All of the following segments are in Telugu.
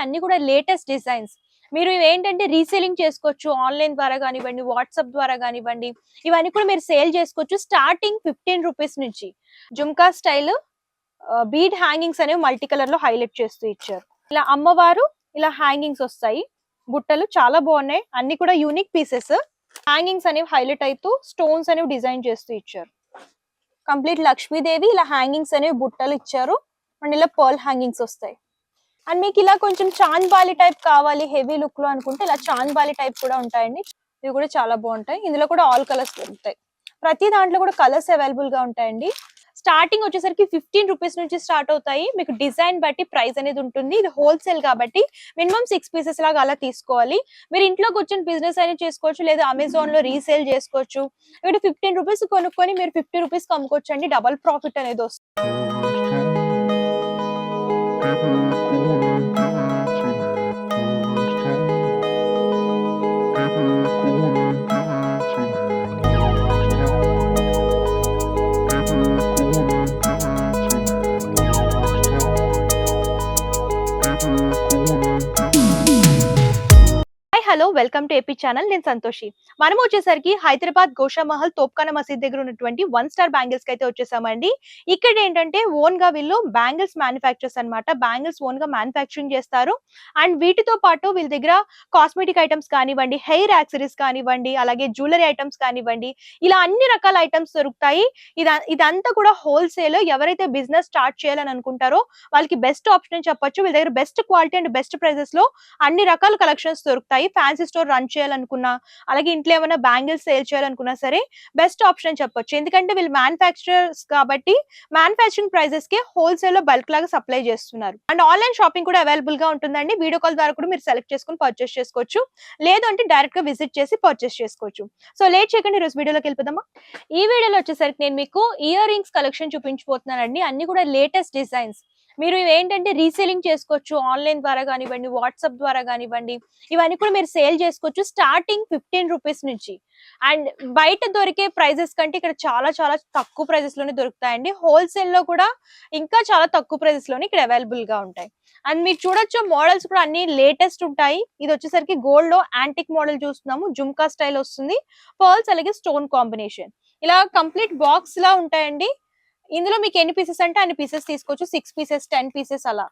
అన్ని కూడా లేటెస్ట్ డిజైన్స్. మీరు ఇవేంటంటే రీసేలింగ్ చేసుకోవచ్చు. ఆన్‌లైన్ ద్వారా గానివ్వండి, వాట్సాప్ ద్వారా గానివ్వండి, ఇవన్నీ కూడా మీరు సేల్ చేసుకోవచ్చు. స్టార్టింగ్ ₹15 నుంచి. జుంకా స్టైల్ బీడ్ హ్యాంగింగ్స్ అనేవి మల్టీ కలర్‌లో హైలైట్ చేస్తూ ఇచ్చారు. ఇలా అమ్మవారు ఇలా హ్యాంగింగ్స్ వస్తాయి. బుట్టలు చాలా బాగున్నాయి. అన్ని కూడా యూనిక్ పీసెస్. హ్యాంగింగ్స్ అనేవి హైలైట్ అయితూ స్టోన్స్ అనేవి డిజైన్ చేస్తూ ఇచ్చారు. కంప్లీట్ లక్ష్మీదేవి ఇలా హ్యాంగింగ్స్ అనేవి బుట్టలు ఇచ్చారు. అండ్ ఇలా పర్ల్ హ్యాంగింగ్స్ వస్తాయి. అండ్ మీకు ఇలా కొంచెం చాంద్ బాలి టైప్ కావాలి హెవీ లుక్ లో అనుకుంటే ఇలా చాంద్ బాలి టైప్ కూడా ఉంటాయండి. ఇవి కూడా చాలా బాగుంటాయి. ఇందులో కూడా ఆల్ కలర్స్ దొరుకుతాయి. ప్రతి దాంట్లో కూడా కలర్స్ అవైలబుల్ గా ఉంటాయండి. స్టార్టింగ్ వచ్చేసరికి ₹15 నుంచి స్టార్ట్ అవుతాయి. మీకు డిజైన్ బట్టి ప్రైస్ అనేది ఉంటుంది. ఇది హోల్సేల్ కాబట్టి మినిమం 6 పీసెస్ లాగా అలా తీసుకోవాలి. మీరు ఇంట్లో కూర్చొని బిజినెస్ అనేది చేసుకోవచ్చు, లేదా అమెజాన్ లో రీసేల్ చేసుకోవచ్చు. ఇక్కడ ₹15 కొనుక్కొని మీరు ₹50 అమ్ముకోవచ్చు అండి. డబల్ ప్రాఫిట్ అనేది వస్తుంది. Hello, welcome to AP channel. నేను సంతోషి. మనం వచ్చేసరికి హైదరాబాద్ గోషామహల్ తోప్ఖానా మసీద్ దగ్గర ఉన్నటువంటి 1 స్టార్ బ్యాంగిల్స్ కి అయితే వచ్చేసామండి. ఇక్కడ ఏంటంటే ఓన్ గా వీళ్ళు బ్యాంగిల్స్ మ్యానుఫ్యాక్చర్స్ అన్నమాట. బ్యాంగిల్స్ ఓన్ గా మ్యానుఫ్యాక్చరింగ్ చేస్తారు. అండ్ వీటితో పాటు వీళ్ళ దగ్గర కాస్మెటిక్ ఐటమ్స్ కానివ్వండి, హెయిర్ యాక్సెసరీస్ కానివ్వండి, అలాగే జ్యువెలరీ ఐటమ్స్ కానివ్వండి, ఇలా అన్ని రకాల ఐటమ్స్ దొరుకుతాయి. ఇదంతా కూడా హోల్సేల్. ఎవరైతే బిజినెస్ స్టార్ట్ చేయాలని అనుకుంటారో వాళ్ళకి బెస్ట్ ఆప్షన్ అని చెప్పొచ్చు. వీళ్ళ దగ్గర best quality and best prices లో అన్ని రకాల కలెక్షన్స్ దొరుకుతాయి. ఫ్యాన్సీ స్టోర్ రన్ చేయాలనుకున్నా, అలాగే ఇంట్లో ఏమైనా బ్యాంగిల్స్ సేల్ చేయాలనుకున్నా సరే బెస్ట్ ఆప్షన్ అని చెప్పొచ్చు. ఎందుకంటే వీళ్ళు మ్యానుఫ్యాక్చరర్స్ కాబట్టి మ్యానుఫ్యాక్చరింగ్ ప్రైసెస్ కి హోల్సేల్ లో బల్క్ లాగా సప్లై చేస్తున్నారు. అండ్ ఆన్లైన్ షాపింగ్ కూడా అవైలబుల్ గా ఉంటుందండి. వీడియో కాల్ ద్వారా కూడా మీరు సెలెక్ట్ చేసుకుని పర్చేస్ చేసుకోవచ్చు. లేదు అంటే డైరెక్ట్ గా విజిట్ చేసి పర్చేస్ చేసుకోవచ్చు. సో లేట్ చేయకండి, ఈరోజు వీడియోలోకి వెళ్ళిపోదామా. ఈ వీడియోలో వచ్చేసరికి నేను మీకు ఇయర్ రింగ్స్ కలెక్షన్ చూపించబోతున్నానండి. అన్ని కూడా లేటెస్ట్ డిజైన్స్. మీరు ఇవేంటంటే రీసేలింగ్ చేసుకోవచ్చు. ఆన్లైన్ ద్వారా కానివ్వండి, వాట్సాప్ ద్వారా కానివ్వండి, ఇవన్నీ కూడా మీరు సేల్ చేసుకోవచ్చు. స్టార్టింగ్ ₹15 నుంచి. అండ్ బయట దొరికే ప్రైజెస్ కంటే ఇక్కడ చాలా చాలా తక్కువ ప్రైజెస్ లోనే దొరుకుతాయండి. హోల్సేల్ లో కూడా ఇంకా చాలా తక్కువ ప్రైజెస్ లోనే ఇక్కడ అవైలబుల్ గా ఉంటాయి. అండ్ మీరు చూడొచ్చు, మోడల్స్ కూడా అన్ని లేటెస్ట్ ఉంటాయి. ఇది వచ్చేసరికి గోల్డ్ లో యాంటిక్ మోడల్ చూస్తున్నాము. జుమ్కా స్టైల్ వస్తుంది. పర్ల్స్ అలాగే స్టోన్ కాంబినేషన్. ఇలా కంప్లీట్ బాక్స్ లా ఉంటాయండి. ఇందులో మీకు ఎన్ని పీసెస్ అంటే అన్ని పీసెస్ తీసుకోవచ్చు. 6 పీసెస్, 10 పీసెస్ అలా.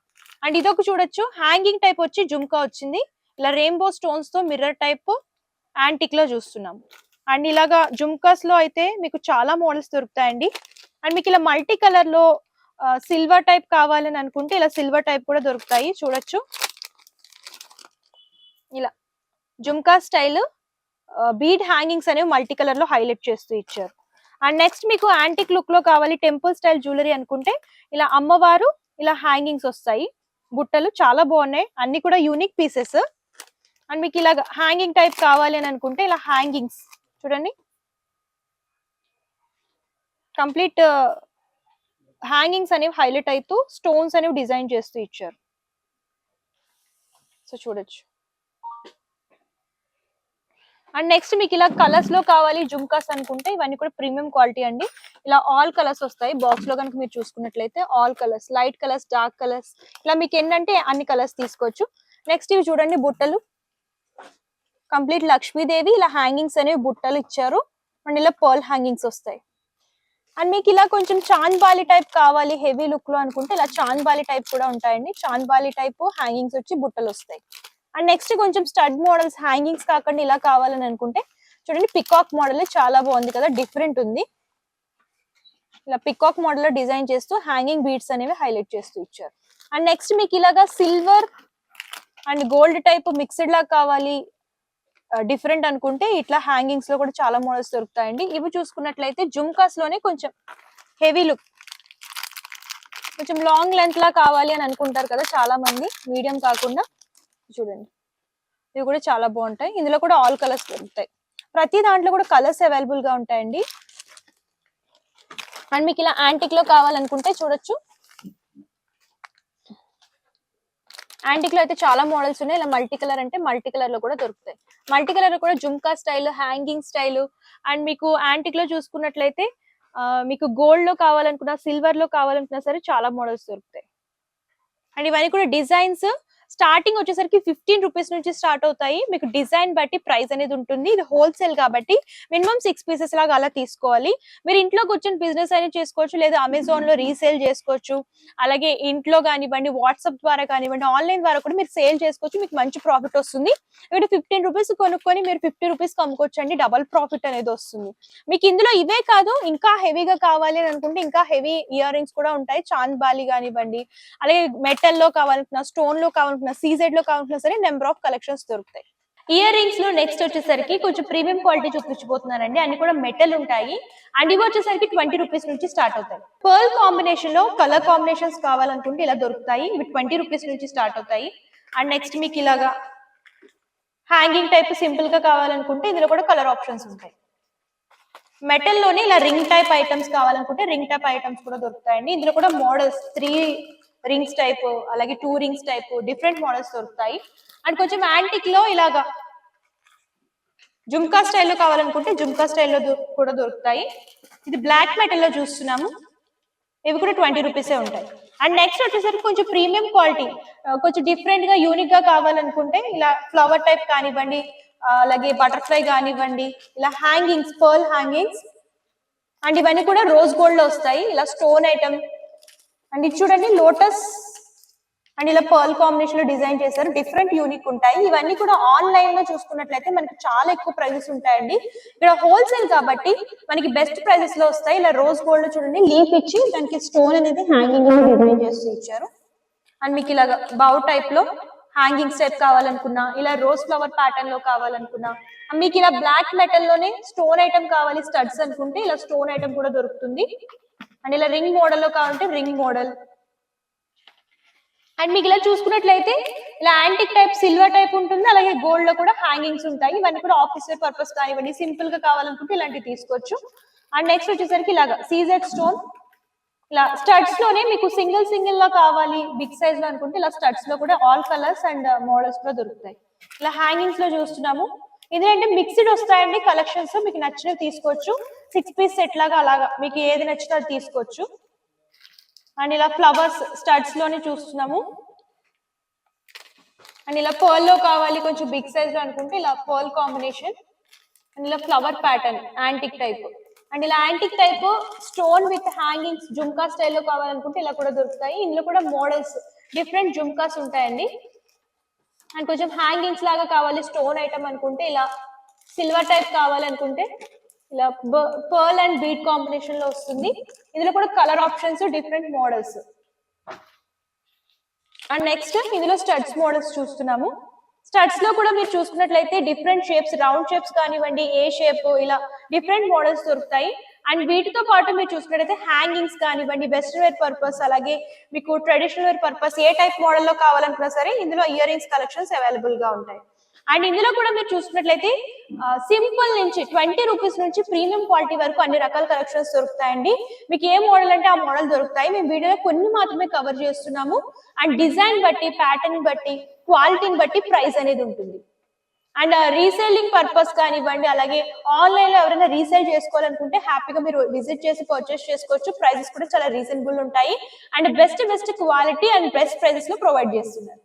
అండ్ ఇదొక చూడొచ్చు, హ్యాంగింగ్ టైప్ వచ్చి జుమ్కా వచ్చింది. ఇలా రెయిన్బో స్టోన్స్ తో మిర్రర్ టైప్ యాంటిక్ లో చూస్తున్నాం. అండ్ ఇలాగా జుమ్కాస్ లో అయితే మీకు చాలా మోడల్స్ దొరుకుతాయండి. అండ్ మీకు ఇలా మల్టీ కలర్ లో సిల్వర్ టైప్ కావాలని అనుకుంటే ఇలా సిల్వర్ టైప్ కూడా దొరుకుతాయి. చూడొచ్చు, ఇలా జుమ్కా స్టైల్ బీడ్ హ్యాంగింగ్స్ అనేవి మల్టీ కలర్ లో హైలైట్ చేస్తూ ఇచ్చారు. అండ్ నెక్స్ట్ మీకు యాంటిక్ లుక్ లో కావాలి, టెంపుల్ స్టైల్ జ్యువెలరీ అనుకుంటే ఇలా అమ్మవారు ఇలా హ్యాంగింగ్స్ వస్తాయి. బుట్టలు చాలా బాగున్నాయి. అన్ని కూడా యూనిక్ పీసెస్. అండ్ మీకు ఇలా హ్యాంగింగ్ టైప్ కావాలి అని అనుకుంటే ఇలా హ్యాంగింగ్స్ చూడండి, కంప్లీట్ హ్యాంగింగ్స్ అనేవి హైలైట్ అవుతూ స్టోన్స్ అనేవి డిజైన్ చేస్తూ ఇచ్చారు. సో చూడొచ్చు. అండ్ నెక్స్ట్ మీకు ఇలా కలర్స్ లో కావాలి జుమ్కాస్ అనుకుంటే ఇవన్నీ కూడా ప్రీమియం క్వాలిటీ అండి. ఇలా ఆల్ కలర్స్ వస్తాయి. బాక్స్ లో కనుక మీరు చూసుకున్నట్లయితే all colours, light colours, dark colours, ఇలా మీకు ఏంటంటే అన్ని కలర్స్ తీసుకోవచ్చు. నెక్స్ట్ ఇవి చూడండి, బుట్టలు. కంప్లీట్ లక్ష్మీదేవి ఇలా హ్యాంగింగ్స్ అనేవి బుట్టలు ఇచ్చారు. అండ్ ఇలా పర్ల్ హ్యాంగింగ్స్ వస్తాయి. అండ్ మీకు ఇలా కొంచెం చాంద్ బాలి టైప్ కావాలి హెవీ లుక్ లో అనుకుంటే ఇలా చాంద్ బాలి టైప్ కూడా ఉంటాయండి. చాంద్ బాలి టైప్ హ్యాంగింగ్స్ వచ్చి బుట్టలు వస్తాయి. అండ్ నెక్స్ట్ కొంచెం స్టడ్ మోడల్స్, హ్యాంగింగ్స్ కాకుండా ఇలా కావాలని అనుకుంటే చూడండి, పికాక్ మోడల్ చాలా బాగుంది కదా, డిఫరెంట్ ఉంది. ఇలా పికాక్ మోడల్ లో డిజైన్ చేస్తూ హ్యాంగింగ్ బీడ్స్ అనేవి హైలైట్ చేస్తూ ఇచ్చారు. అండ్ నెక్స్ట్ మీకు ఇలాగా silver and gold type mixed లా కావాలి డిఫరెంట్ అనుకుంటే ఇట్లా హ్యాంగింగ్స్ లో కూడా చాలా మోడల్స్ దొరుకుతాయండి. ఇవి చూసుకున్నట్లయితే జుమ్కాస్ లోనే కొంచెం హెవీ లుక్, కొంచెం లాంగ్ లెంత్ లా కావాలి అని అనుకుంటారు కదా చాలా మంది, మీడియం కాకుండా. చూడండి, ఇవి కూడా చాలా బాగుంటాయి. ఇందులో కూడా ఆల్ కలర్స్ దొరుకుతాయి. ప్రతి దాంట్లో కూడా కలర్స్ అవైలబుల్ గా ఉంటాయండి. అండ్ మీకు ఇలా యాంటిక్ లో కావాలనుకుంటే చూడొచ్చు, యాంటిక్ లో అయితే చాలా మోడల్స్ ఉన్నాయి. ఇలా మల్టీ కలర్ అంటే మల్టీ కలర్ లో కూడా దొరుకుతాయి. మల్టీ కలర్ లో కూడా jhumka style, hanging style. And మీకు యాంటిక్ లో చూసుకున్నట్లయితే మీకు గోల్డ్ లో కావాలనుకున్నా, సిల్వర్ లో కావాలనుకున్నా సరే చాలా మోడల్స్ దొరుకుతాయి. అండ్ ఇవన్నీ కూడా డిజైన్స్ స్టార్టింగ్ వచ్చేసరికి 15 రూపీస్ నుంచి స్టార్ట్ అవుతాయి. మీకు డిజైన్ బట్టి ప్రైస్ అనేది ఉంటుంది. ఇది హోల్సేల్ కాబట్టి మినిమం 6 పీసెస్ లాగా అలా తీసుకోవాలి. మీరు ఇంట్లో కూర్చొని బిజినెస్ అనేది చేసుకోవచ్చు, లేదా అమెజాన్ లో రీసేల్ చేసుకోవచ్చు. అలాగే ఇంట్లో కానివ్వండి, వాట్సాప్ ద్వారా కానివ్వండి, ఆన్లైన్ ద్వారా కూడా మీరు సేల్ చేసుకోవచ్చు. మీకు మంచి ప్రాఫిట్ వస్తుంది. ఇక్కడ 15 రూపీస్ కొనుక్కొని మీరు 50 రూపీస్ అమ్ముకోవచ్చు అండి. డబల్ ప్రాఫిట్ అనేది వస్తుంది. మీకు ఇందులో ఇవే కాదు, ఇంకా హెవీగా కావాలి అని అనుకుంటే ఇంకా హెవీ ఇయర్ రింగ్స్ కూడా ఉంటాయి. చాంద్ బాలి కానివ్వండి, అలాగే మెటల్ లో కావాలనుకున్నా, స్టోన్ లో కావాలనుకున్నా, సీజెడ్ లో కావాలనుకున్నా సరే నెంబర్ ఆఫ్ కలెక్షన్స్ దొరుకుతాయి. ఇయర్ రింగ్స్ లో నెక్స్ట్ వచ్చేసరికి కొంచెం ప్రీమియం క్వాలిటీ చూపించబోతున్నానండి. అన్ని కూడా మెటల్ ఉంటాయి. అండ్ ఇవి వచ్చేసరికి 20 రూపీస్ నుంచి స్టార్ట్ అవుతాయి. పర్ల్ కాంబినేషన్ లో కలర్ కాంబినేషన్స్ కావాలనుకుంటే ఇలా దొరుకుతాయి. ఇవి 20 రూపీస్ నుంచి స్టార్ట్ అవుతాయి. అండ్ నెక్స్ట్ మీకు ఇలాగా హ్యాంగింగ్ టైప్ సింపుల్ గా కావాలనుకుంటే ఇందులో కూడా కలర్ ఆప్షన్స్ ఉంటాయి. మెటల్ లోనే ఇలా రింగ్ టైప్ ఐటమ్స్ కావాలనుకుంటే రింగ్ టైప్ ఐటమ్స్ కూడా దొరుకుతాయండి. ఇందులో కూడా మోడల్స్ 3 రింగ్స్ టైప్, అలాగే 2 రింగ్స్ టైప్ డిఫరెంట్ మోడల్స్ దొరుకుతాయి. అండ్ కొంచెం యాంటిక్ లో ఇలాగా జుమ్కా స్టైల్లో కావాలనుకుంటే జుమ్కా స్టైల్లో కూడా దొరుకుతాయి. ఇది బ్లాక్ మెటల్ లో చూస్తున్నాము. ఇవి కూడా 20 రూపీసే ఉంటాయి. అండ్ నెక్స్ట్ వచ్చేసరికి కొంచెం ప్రీమియం క్వాలిటీ, కొంచెం డిఫరెంట్ గా యూనిక్ గా కావాలనుకుంటే ఇలా ఫ్లవర్ టైప్ కానివ్వండి, అలాగే బటర్ఫ్లై కానివ్వండి, ఇలా హ్యాంగింగ్స్, పర్ల్ హ్యాంగింగ్స్. అండ్ ఇవన్నీ కూడా రోజ్ గోల్డ్ లో వస్తాయి. ఇలా స్టోన్ ఐటమ్. అండ్ ఇది చూడండి లోటస్ అండ్ ఇలా పర్ల్ కాంబినేషన్ లో డిజైన్ చేశారు. డిఫరెంట్ యూనిక్ ఉంటాయి. ఇవన్నీ కూడా ఆన్లైన్ లో చూసుకున్నట్లయితే మనకి చాలా ఎక్కువ ప్రైజెస్ ఉంటాయండి. ఇక్కడ హోల్సేల్ కాబట్టి మనకి బెస్ట్ ప్రైజెస్ లో వస్తాయి. ఇలా రోజ్ గోల్డ్ చూడండి లీఫ్ ఇచ్చి దానికి స్టోన్ అనేది హ్యాంగింగ్ లో డిజైన్ చేస్తూ ఇచ్చారు. అండ్ మీకు ఇలాగా బౌ టైప్ లో హ్యాంగింగ్ టైప్ కావాలనుకున్నా, ఇలా రోజ్ ఫ్లవర్ ప్యాటర్న్ లో కావాలనుకున్నా, మీకు ఇలా బ్లాక్ మెటల్ లోనే స్టోన్ ఐటమ్ కావాలి స్టడ్స్ అనుకుంటే ఇలా స్టోన్ ఐటమ్ కూడా దొరుకుతుంది. అండ్ ఇలా రింగ్ మోడల్ లో కావాలంటే రింగ్ మోడల్. అండ్ మీకు ఇలా చూసుకున్నట్లయితే ఇలా యాంటిక్ టైప్ సిల్వర్ టైప్ ఉంటుంది. అలాగే గోల్డ్ లో కూడా హ్యాంగింగ్స్ ఉంటాయి. ఇవన్నీ కూడా ఆఫీస్ వేర్ పర్పస్ కానివ్వండి, సింపుల్ గా కావాలనుకుంటే ఇలాంటివి తీసుకోవచ్చు. అండ్ నెక్స్ట్ వచ్చేసరికి ఇలాగా సీజెడ్ స్టోన్, ఇలా స్టడ్స్ లోనే మీకు సింగిల్ సింగిల్ లా కావాలి బిగ్ సైజ్ లో అనుకుంటే ఇలా స్టడ్స్ లో కూడా ఆల్ కలర్స్ అండ్ మోడల్స్ కూడా దొరుకుతాయి. ఇలా హ్యాంగింగ్స్ లో చూస్తున్నాము. ఇదేంటే మిక్స్డ్ వస్తాయండి కలెక్షన్స్. మీకు నచ్చినవి తీసుకోవచ్చు. 6 పీస్ సెట్ లాగా అలాగా మీకు ఏది నచ్చితే అది తీసుకోవచ్చు. అండ్ ఇలా ఫ్లవర్స్ స్టడ్స్ లోనే చూస్తున్నాము. అండ్ ఇలా పర్ల్ లో కావాలి కొంచెం బిగ్ సైజ్ లో అనుకుంటే ఇలా పర్ల్ కాంబినేషన్. అండ్ ఇలా flower pattern antique type. And ఇలా antique type stone with hangings jhumka స్టైల్లో కావాలనుకుంటే ఇలా కూడా దొరుకుతాయి. ఇందులో కూడా మోడల్స్ డిఫరెంట్ జుమ్కాస్ ఉంటాయండి. అండ్ కొంచెం హ్యాంగింగ్స్ లాగా కావాలి స్టోన్ ఐటమ్ అనుకుంటే ఇలా సిల్వర్ టైప్ కావాలనుకుంటే ఇలా పర్ల్ అండ్ బీట్ కాంబినేషన్ లో వస్తుంది. ఇందులో కూడా colour options different models. And next ఇందులో స్టడ్స్ మోడల్స్ చూస్తున్నాము. స్టడ్స్ లో కూడా మీరు చూసుకున్నట్లయితే డిఫరెంట్ షేప్స్, రౌండ్ షేప్స్ కానివ్వండి, ఏ షేప్, ఇలా డిఫరెంట్ మోడల్స్ దొరుకుతాయి. అండ్ వీటితో పాటు మీరు చూసుకున్నట్లయితే హ్యాంగింగ్స్ కానివ్వండి, వెస్ట్రన్ వేర్ పర్పస్, అలాగే మీకు ట్రెడిషనల్ వేర్ పర్పస్ ఏ టైప్ మోడల్ లో కావాలనుకున్నా సరే ఇందులో ఇయర్ రింగ్స్ కలెక్షన్స్ అవైలబుల్ గా ఉంటాయి. అండ్ ఇందులో కూడా మీరు చూసుకున్నట్లయితే సింపుల్ నుంచి 20 రూపీస్ నుంచి ప్రీమియం క్వాలిటీ వరకు అన్ని రకాల కలెక్షన్స్ దొరుకుతాయండి. మీకు ఏ మోడల్ అంటే ఆ మోడల్ దొరుకుతాయి. మేము వీడియోలో కొన్ని మాత్రమే కవర్ చేస్తున్నాము. అండ్ డిజైన్ బట్టి, ప్యాటర్న్ బట్టి, క్వాలిటీని బట్టి ప్రైస్ అనేది ఉంటుంది. అండ్ రీసేలింగ్ పర్పస్ కానివ్వండి, అలాగే ఆన్లైన్ లో ఎవరైనా రీసేల్ చేసుకోవాలనుకుంటే హ్యాపీగా మీరు విజిట్ చేసి పర్చేస్ చేసుకోవచ్చు. ప్రైజెస్ కూడా చాలా రీజనబుల్ ఉంటాయి. And best quality and best prices లో ప్రొవైడ్ చేస్తున్నారు.